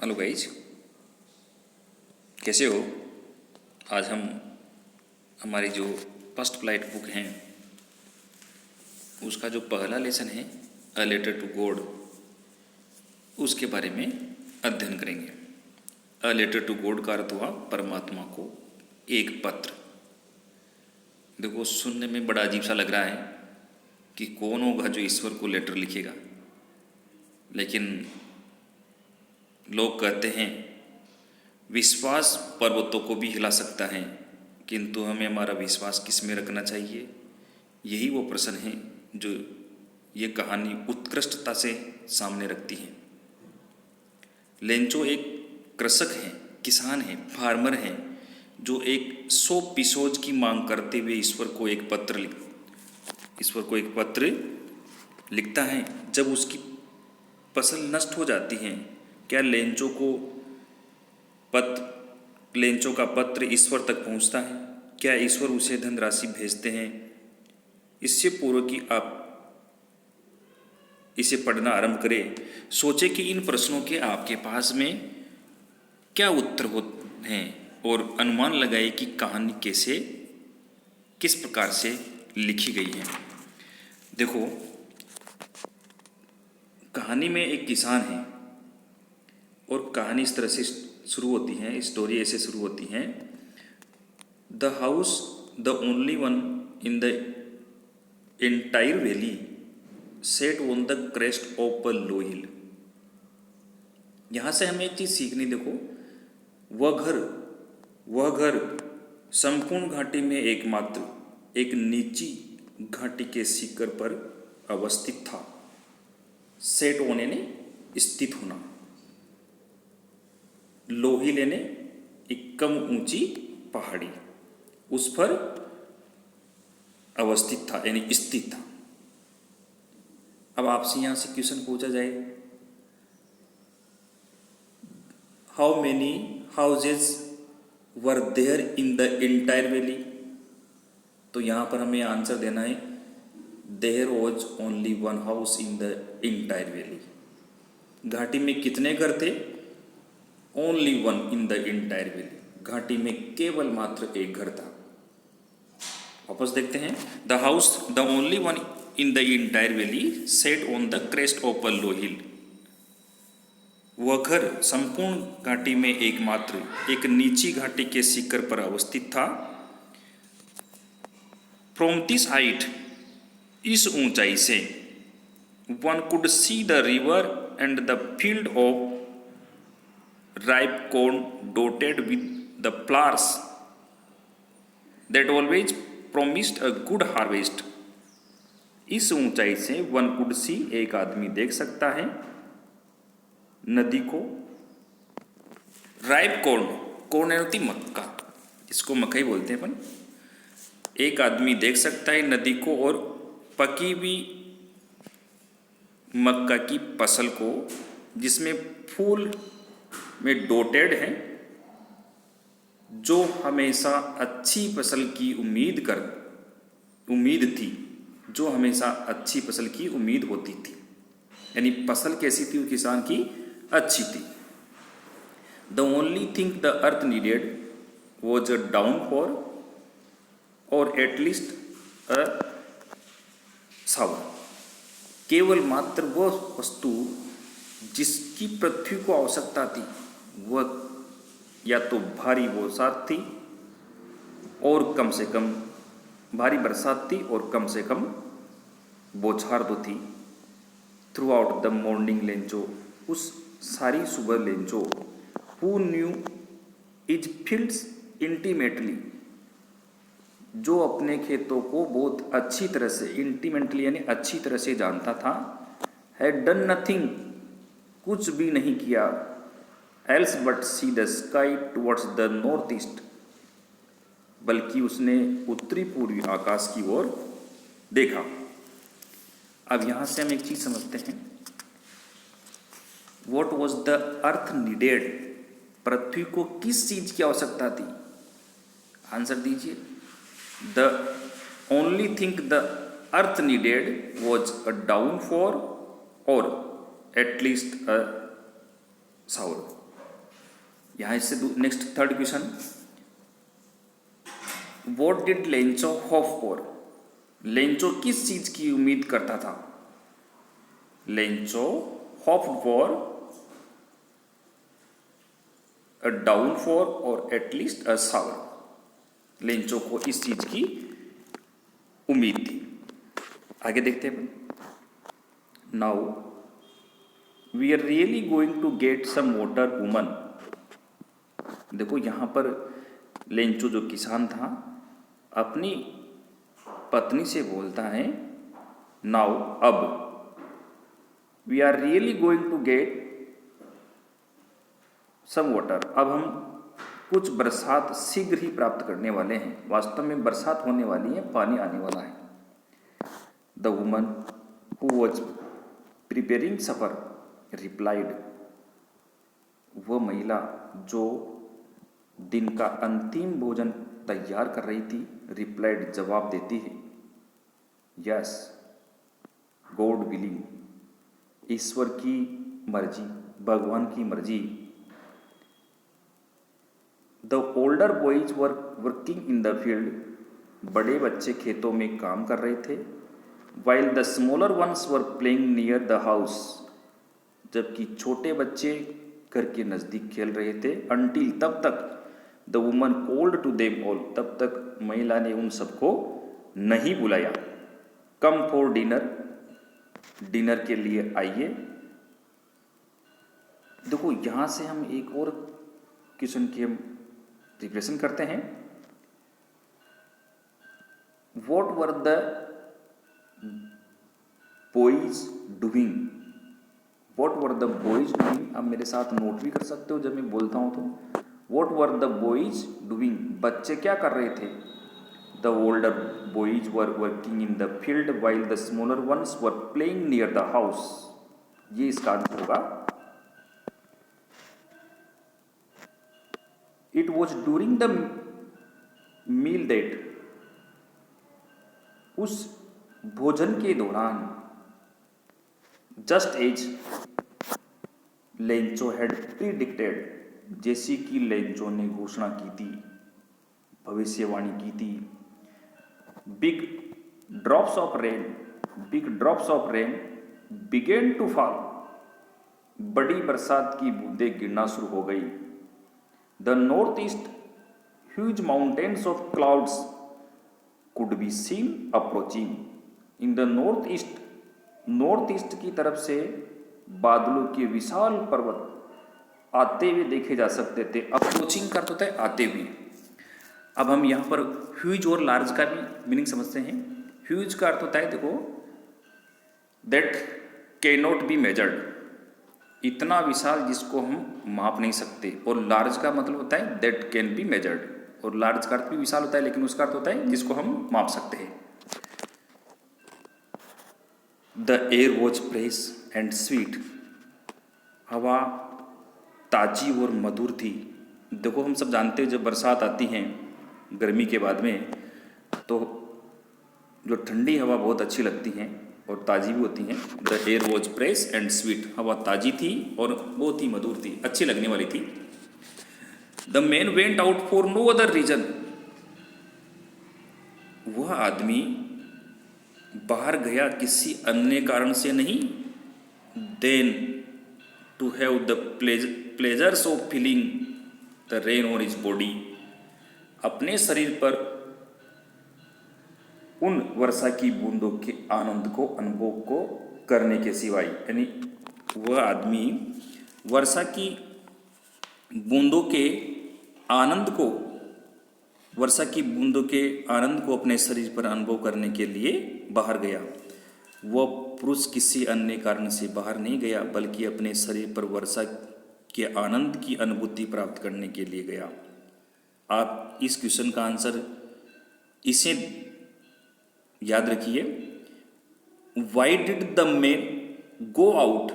Hello guys, कैसे हो। आज हम हमारी जो फर्स्ट फ्लाइट बुक हैं उसका जो पहला लेसन है अ लेटर टू गॉड, उसके बारे में अध्ययन करेंगे। अ लेटर टू गॉड का अर्थ हुआ परमात्मा को एक पत्र। देखो, सुनने में बड़ा अजीब सा लग रहा है कि कौन होगा जो ईश्वर को लेटर लिखेगा, लेकिन लोग कहते हैं विश्वास पर्वतों को भी हिला सकता है, किंतु हमें हमारा विश्वास किस में रखना चाहिए, यही वो प्रश्न है जो ये कहानी उत्कृष्टता से सामने रखती है। लेंचो एक कृषक हैं, किसान हैं, फार्मर हैं, जो एक 100 पिसोज की मांग करते हुए ईश्वर को एक पत्र लिखता है। जब उसकी फसल नष्ट हो जाती है, क्या लेंचो का पत्र ईश्वर तक पहुंचता है? क्या ईश्वर उसे धनराशि भेजते हैं? इससे पूर्व कि आप इसे पढ़ना आरंभ करें, सोचे कि इन प्रश्नों के आपके पास में क्या उत्तर होते हैं और अनुमान लगाए कि कहानी किस प्रकार से लिखी गई है। देखो, कहानी में एक किसान है और कहानी इस तरह से शुरू होती है, स्टोरी ऐसे शुरू होती है। The house the only one in the entire valley set on the crest of a low hill. यहाँ से हमें एक चीज़ सीखनी, देखो, वह घर संपूर्ण घाटी में एकमात्र एक नीची घाटी के शिखर पर अवस्थित था। सेट ऑन यानी स्थित होना, लो हिल यानी एक कम ऊंची पहाड़ी, उस पर अवस्थित था यानी स्थित था। अब आपसे यहां से क्वेश्चन पूछा जाए, how many houses were there in the entire valley, तो यहां पर हमें आंसर देना है there was only one house in the entire valley. घाटी में कितने घर थे? Only one in the entire valley, घाटी में केवल मात्र एक घर था। वापस देखते हैं, the house the only one in the entire valley set on the crest of a low hill. वह घर संपूर्ण घाटी में एकमात्र एक नीची घाटी के शिखर पर अवस्थित था। फ्रॉम दिस हाइट, इस ऊंचाई से, one could see the river and the field of ripe corn dotted with the flowers that always promised a good harvest। इस ऊंचाई से वन कुड सी, एक आदमी देख सकता है नदी को, राइप कॉर्न होती मक्का, इसको मकई बोलते हैं अपन। एक आदमी देख सकता है नदी को और पकी हुई मक्का की फसल को, जिसमें फूल में डोटेड है, जो हमेशा अच्छी फसल की उम्मीद थी, जो हमेशा अच्छी फसल की उम्मीद होती थी, यानी फसल कैसी थी? किसान की अच्छी थी। The only thing the earth needed was a downpour or at least a shower. केवल मात्र वह वस्तु जिसकी पृथ्वी को आवश्यकता थी, वह या तो भारी बरसात थी और कम से कम भारी बरसात थी और कम से कम बौछार तो थी। Through out the morning Lencho, उस सारी सुबह Lencho, who knew is fields intimately, जो अपने खेतों को बहुत अच्छी तरह से, इंटीमेटली यानी अच्छी तरह से जानता था, हैड डन नथिंग, कुछ भी नहीं किया, else but see the sky towards the north east, बल्कि उसने उत्तरी पूर्वी आकाश की ओर देखा। अब यहां से हम एक चीज समझते हैं, what was the earth needed, पृथ्वी को किस चीज की आवश्यकता थी? आंसर दीजिए। The only thing the earth needed was a downpour or at least a shower. यहाँ इससे next third question, what did Lencho hope for? Lencho किस चीज की उम्मीद करता था? Lencho hope for a downfall or at least a shower. Lencho को इस चीज की उम्मीद थी। आगे देखते हैं। Now we are really going to get some water woman. देखो यहां पर लेंचो जो किसान था अपनी पत्नी से बोलता है, नाउ अब, we are really going to get some water, अब हम कुछ बरसात शीघ्र ही प्राप्त करने वाले हैं। वास्तव में बरसात होने वाली है, पानी आने वाला है। The woman who was preparing suffer replied, वह महिला जो दिन का अंतिम भोजन तैयार कर रही थी, रिप्लाइड जवाब देती है, यस गॉड विलिंग, ईश्वर की मर्जी, भगवान की मर्जी। The older boys were working in the field, बड़े बच्चे खेतों में काम कर रहे थे। While the smaller ones were playing near the house, जबकि छोटे बच्चे घर के नज़दीक खेल रहे थे। अनटिल, तब तक, the woman called to them all, तब तक महिला ने उन सबको नहीं बुलाया। कम फॉर डिनर, डिनर के लिए आइए। देखो यहां से हम एक और क्वेश्चन की हम रिप्रेजेंट करते हैं। What were the boys doing? What were the boys doing? आप मेरे साथ नोट भी कर सकते हो जब मैं बोलता हूं तो। What were the boys doing? बच्चे क्या कर रहे थे? The older boys were working in the field while the smaller ones were playing near the house. ये इसका आंसर होगा। It was during the meal that, उस भोजन के दौरान, just as Lencho had predicted, जैसी कि लेंचो ने घोषणा की थी, भविष्यवाणी की थी। Big drops of rain, big drops of rain began to fall, बड़ी बरसात की बूंदें गिरना शुरू हो गई। The north east huge mountains of clouds could be seen approaching, in the north east, north east की तरफ से बादलों के विशाल पर्वत आते हुए देखे जा सकते थे। अप्रोचिंग का अर्थ होता है आते हुए। अब हम यहाँ पर ह्यूज और लार्ज का भी मीनिंग समझते हैं। ह्यूज का अर्थ होता है, देखो, that can not be measured, इतना विशाल जिसको हम माप नहीं सकते। और लार्ज का मतलब होता है दैट कैन बी मेजर्ड, और लार्ज का अर्थ भी विशाल होता है लेकिन उसका अर्थ होता है जिसको हम माप सकते हैं। The air was fresh and sweet, हवा ताजी और मधुर थी। देखो हम सब जानते हैं जब बरसात आती है गर्मी के बाद में, तो जो ठंडी हवा बहुत अच्छी लगती है और ताज़ी भी होती हैं। The air was fresh and sweet, हवा ताज़ी थी और बहुत ही मधुर थी, अच्छी लगने वाली थी। The man went out for no other reason, वह आदमी बाहर गया किसी अन्य कारण से नहीं। Than to have the pleasures of feeling the rain on his body, अपने शरीर पर उन वर्षा की बूंदों के आनंद को, अनुभव को करने के सिवाय। यानी वह आदमी वर्षा की बूंदों के आनंद को, वर्षा की बूंदों के आनंद को अपने शरीर पर अनुभव करने के लिए बाहर गया। वह पुरुष किसी अन्य कारण से बाहर नहीं गया बल्कि अपने शरीर पर वर्षा के आनंद की अनुभूति प्राप्त करने के लिए गया। आप इस क्वेश्चन का आंसर इसे याद रखिए। Why did the man go out,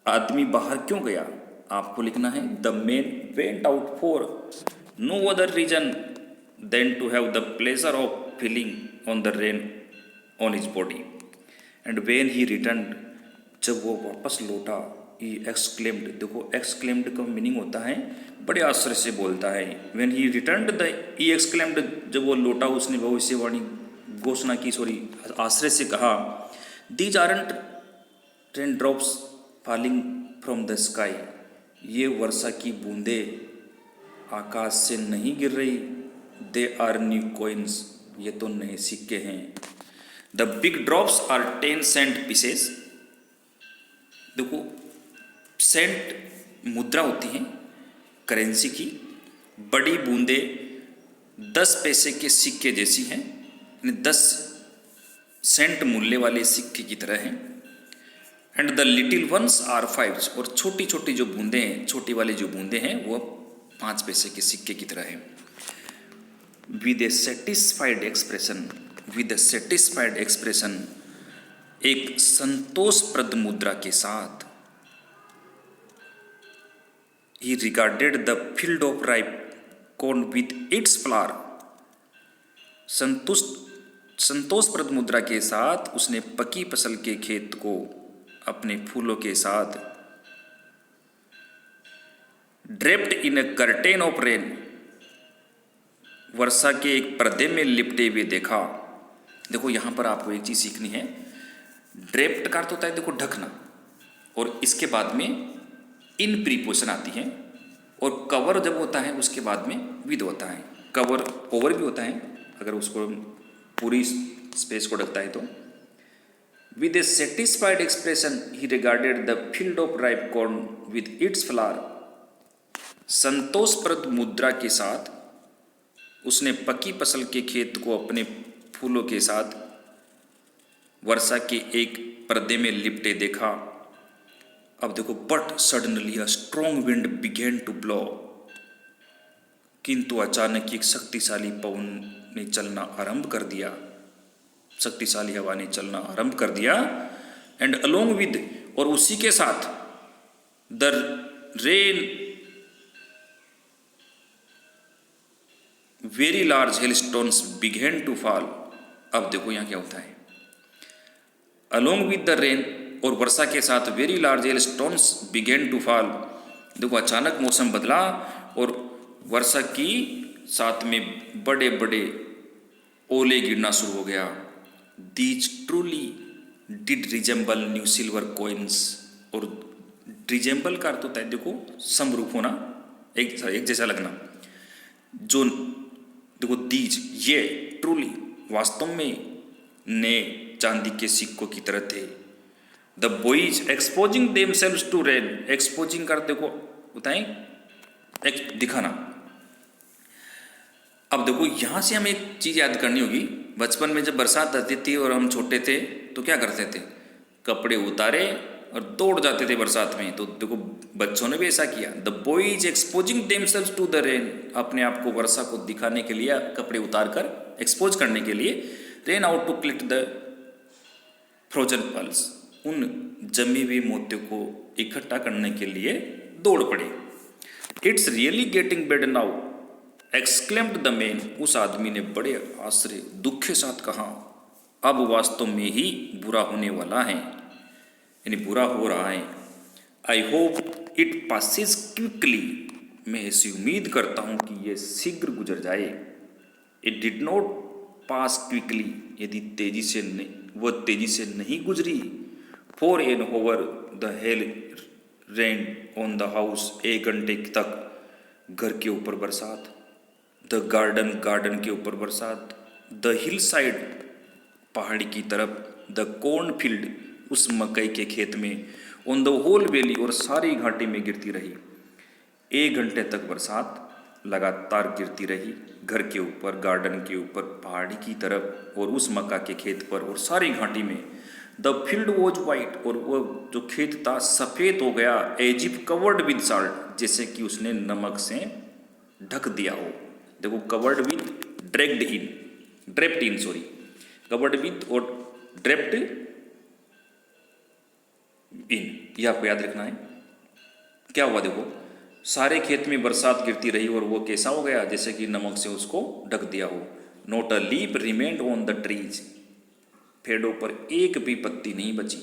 आदमी बाहर क्यों गया? आपको लिखना है the man went out for no other reason than to have the pleasure of feeling on the rain on his body and when he return, जब वो वापस लौटा ही एक्सक्लेम्ड, देखो एक्सक्लेम्ड का मीनिंग होता है बड़े आश्चर्य से बोलता है। When he returned the, he exclaimed, जब वो लौटा उसने भविष्यवाणी घोषणा की, सॉरी आश्चर्य से कहा, these aren't rain drops falling from the sky, ये वर्षा की बूंदे आकाश से नहीं गिर रही, दे आर न्यू कॉइन्स, ये तो नए सिक्के हैं। The big drops are 10 cent pieces, देखो सेंट मुद्रा होती है करेंसी की, बड़ी बूंदे 10 पैसे के सिक्के जैसी हैं, 10 सेंट मूल्य वाले सिक्के की तरह हैं। And the little ones are 5, और छोटी छोटी जो बूंदे हैं, छोटी वाली जो बूंदे हैं वो 5 पैसे के सिक्के की तरह हैं। With a satisfied expression, with a satisfied expression, एक संतोषप्रद मुद्रा के साथ, he regarded the field of ripe corn with its flower, संतोषप्रद मुद्रा के साथ उसने पकी फसल के खेत को अपने फूलों के साथ, draped in a curtain of rain, वर्षा के एक पर्दे में लिपटे हुए देखा। देखो यहाँ पर आपको एक चीज सीखनी है, ड्रेप्ड का अर्थ होता है देखो ढकना, और इसके बाद में इन प्रीपोजिशन आती है, और कवर जब होता है उसके बाद में विद होता है। कवर ओवर भी होता है अगर उसको पूरी स्पेस को ढकता है तो। With a satisfied expression he regarded the field of ripe corn with its flower, संतोषप्रद मुद्रा के साथ उसने पकी फसल के खेत को अपने फूलों के साथ वर्षा के एक पर्दे में लिपटे देखा। अब देखो, but suddenly a strong wind began to blow, किंतु अचानक एक शक्तिशाली पवन ने चलना आरंभ कर दिया, शक्तिशाली हवा ने चलना आरंभ कर दिया। एंड अलोंग विद, और उसी के साथ, the rain very large hailstones began to fall. अब देखो यहां क्या होता है, अलोंग विद द रेन, और वर्षा के साथ very large hailstones began to fall. देखो अचानक मौसम बदला और वर्षा की साथ में बड़े बड़े ओले गिरना शुरू हो गया। These truly did resemble new silver coins, और रिजेंबल का अर्थ होता है देखो समरूप होना, एक जैसा लगना। जो देखो दीज, ये ट्रूली वास्तव में ने चांदी के सिक्कों की तरह थे। The boys exposing themselves to rain, exposing कर देखो होता है दिखाना। अब देखो यहां से हमें एक चीज याद करनी होगी, बचपन में जब बरसात आती थी और हम छोटे थे तो क्या करते थे, कपड़े उतारे और दौड़ जाते थे बरसात में। तो देखो बच्चों ने भी ऐसा किया। The boys exposing themselves to the rain, अपने आप को वर्षा को दिखाने के लिए, कपड़े उतार कर एक्सपोज करने के लिए, ran out to collect the frozen pearls, उन जमी हुई मोतियों को इकट्ठा करने के लिए दौड़ पड़े। It's really getting bed now exclaimed the man, उस आदमी ने बड़े आश्चर्य दुख के साथ कहा, अब वास्तव में ही बुरा होने वाला है, यानी बुरा हो रहा है। I hope it passes quickly, मैं ऐसी उम्मीद करता हूं कि यह शीघ्र गुजर जाए। It did not pass quickly, यदि तेजी से नहीं, वह तेजी से नहीं गुजरी। For an hour the hail rain on the house, 1 घंटे तक घर के ऊपर बरसात, द गार्डन, गार्डन के ऊपर बरसात, द हिल साइड, पहाड़ी की तरफ, द कॉर्न फील्ड, उस मकई के खेत में, ऑन द होल वैली, और सारी घाटी में गिरती रही। 1 घंटे तक बरसात लगातार गिरती रही, घर के ऊपर, गार्डन के ऊपर, पहाड़ी की तरफ, और उस मक्का के खेत पर, और सारी घाटी में। द फील्ड वॉज वाइट, और वो जो खेत था सफ़ेद हो गया। As if covered with salt, जैसे कि उसने नमक से ढक दिया हो। देखो covered with, dragged in, draped in, sorry, covered with और ड्रेप्ड इन, यह आपको याद रखना है। क्या हुआ, देखो सारे खेत में बरसात गिरती रही और वो कैसा हो गया, जैसे कि नमक से उसको ढक दिया हो। Not a leaf remained on the trees, पेड़ों पर एक भी पत्ती नहीं बची।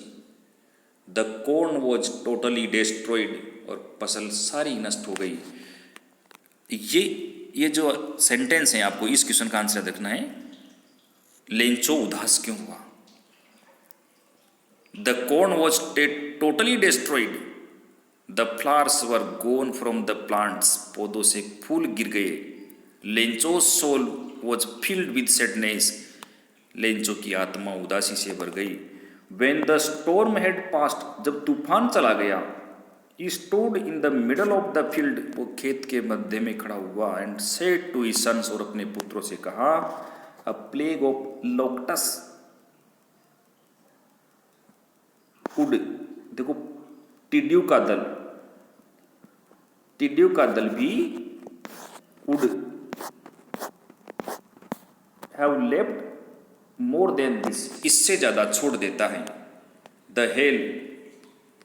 The corn was totally destroyed, और फसल सारी नष्ट हो गई। ये जो सेंटेंस है आपको इस क्वेश्चन का आंसर देखना है, लेंचो उदास क्यों हुआ। The corn was totally destroyed, the flowers were gone from the plants, पौधों से फूल गिर गए। Lencho soul was filled with sadness, Lencho की आत्मा उदासी से भर गई। When the storm had passed, जब तूफान चला गया, he stood in the middle of the field, वो खेत के मध्य में खड़ा हुआ। And said to his sons, और अपने पुत्रों से कहा, a plague of locusts would, देखो टिड्यू का दल भी would have left more than this, इससे ज्यादा छोड़ देता है। The hail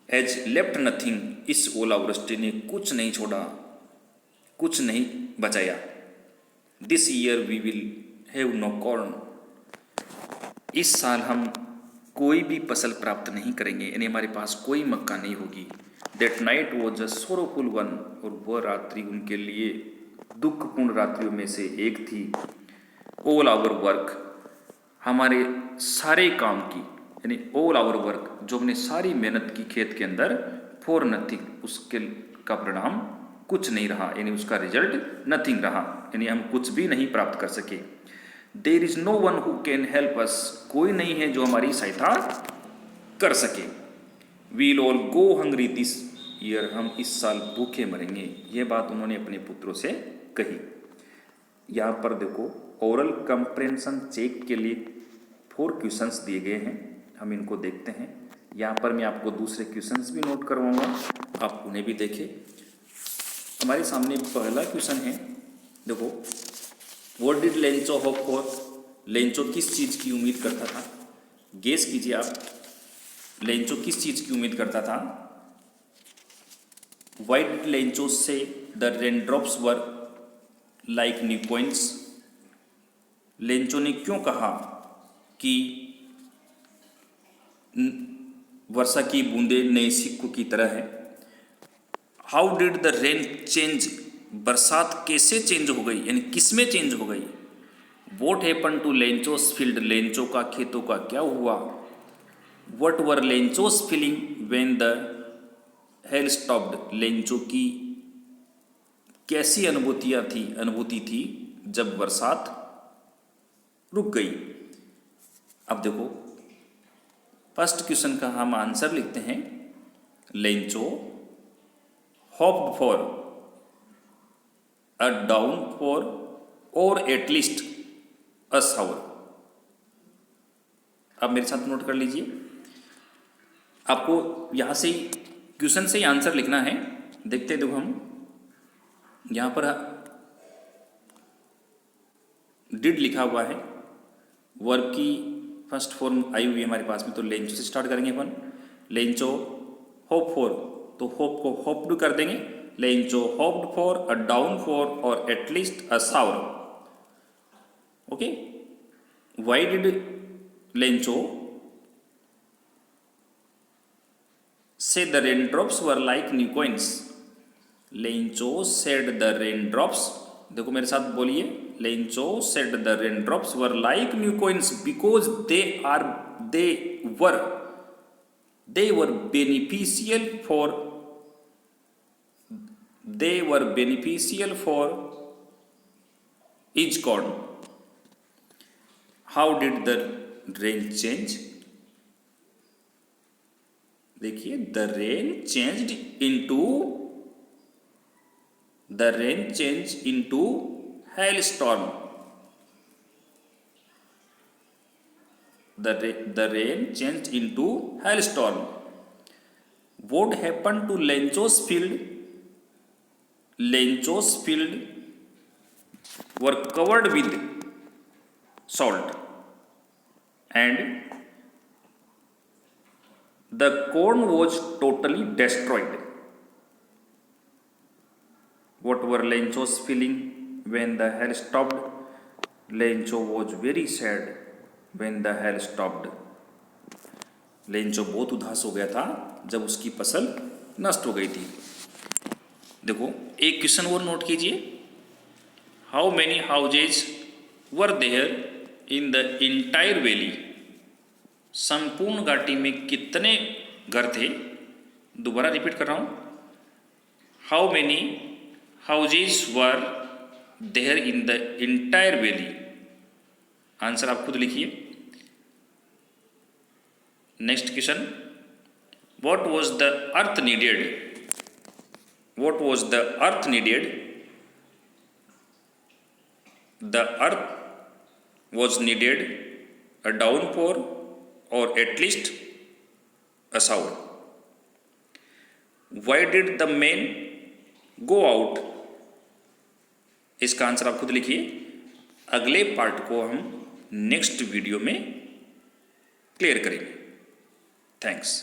has left nothing, इस ओलावृष्टि ने कुछ नहीं छोड़ा, कुछ नहीं बचाया। This year we will have no corn, इस साल हम कोई भी फसल प्राप्त नहीं करेंगे, यानी हमारे पास कोई मक्का नहीं होगी। That night was a sorrowful one, और वह रात्रि उनके लिए दुखपूर्ण रात्रियों में से एक थी। ऑल आवर वर्क, हमारे सारे काम की, यानी ऑल आवर वर्क, जो हमने सारी मेहनत की खेत के अंदर, फॉर नथिंग, उसके का परिणाम कुछ नहीं रहा, यानी उसका रिजल्ट नथिंग रहा, यानी हम कुछ भी नहीं प्राप्त कर सके। There is no one who can help us, कोई नहीं है जो हमारी सहायता कर सके। We'll all go hungry this year, हम इस साल भूखे मरेंगे। यह बात उन्होंने अपने पुत्रों से कही। यहाँ पर देखो ओरल कंप्रेंशन चेक के लिए 4 क्वेश्चंस दिए गए हैं, हम इनको देखते हैं। यहाँ पर मैं आपको दूसरे क्वेश्चंस भी नोट करवाऊंगा, आप उन्हें भी देखें। हमारे सामने पहला क्वेश्चन है, देखो what did Lencho hope for, Lencho किस चीज़ की उम्मीद करता था। गेस कीजिए आप, लेंचो किस चीज़ की उम्मीद करता था। Why did Lencho say the raindrops were like new coins, Lencho ने क्यों कहा कि वर्षा की बूंदे नए सिक्कों की तरह है। How did the rain change, बरसात कैसे चेंज हो गई, यानी किस में चेंज हो गई। What happen to Lencho's field, Lencho का खेतों का क्या हुआ। What were Lencho's feeling when the hail stopped, Lencho की कैसी अनुभूति थी जब बरसात रुक गई। अब देखो फर्स्ट क्वेश्चन का हम आंसर लिखते हैं, Lencho hoped for a downpour or at least a shower. अब मेरे साथ नोट कर लीजिए, आपको यहां से ही क्वेश्चन से ही आंसर लिखना है। देखते हैं, देखो हम यहां पर डिड लिखा हुआ है, वर्ब की फर्स्ट फॉर्म आई हुई है हमारे पास में, तो लेंचो से स्टार्ट करेंगे अपन। लेंचो होप फॉर, तो होप को होप्ड कर देंगे। Lencho hoped for a downpour or at least a shower. Okay, why did Lencho say the raindrops were like new coins, Lencho said the raindrops, देखो मेरे साथ बोलिए, Lencho said the raindrops were like new coins because they were beneficial for each corn. How did the rain change? देखिए, the rain changed into hailstorm. The rain changed into hailstorm. What happened to Lencho's field? Lencho's field were covered with salt and the corn was totally destroyed. What were Lencho's feeling when the hail stopped? Lencho was very sad when the hail stopped. Lencho बहुत उदास हो गया था जब उसकी फसल नष्ट हो गई थी। देखो एक क्वेश्चन और नोट कीजिए, how many houses were there in the entire valley, संपूर्ण घाटी में कितने घर थे। दोबारा रिपीट कर रहा हूं, how many houses were there in the entire valley. Answer आप खुद लिखिए। Next question, what was the earth needed, what was the earth needed, the earth was needed a downpour or at least a shower. Why did the men go out? इसका answer आप खुद लिखिए। अगले part को हम next video में clear करेंगे। Thanks.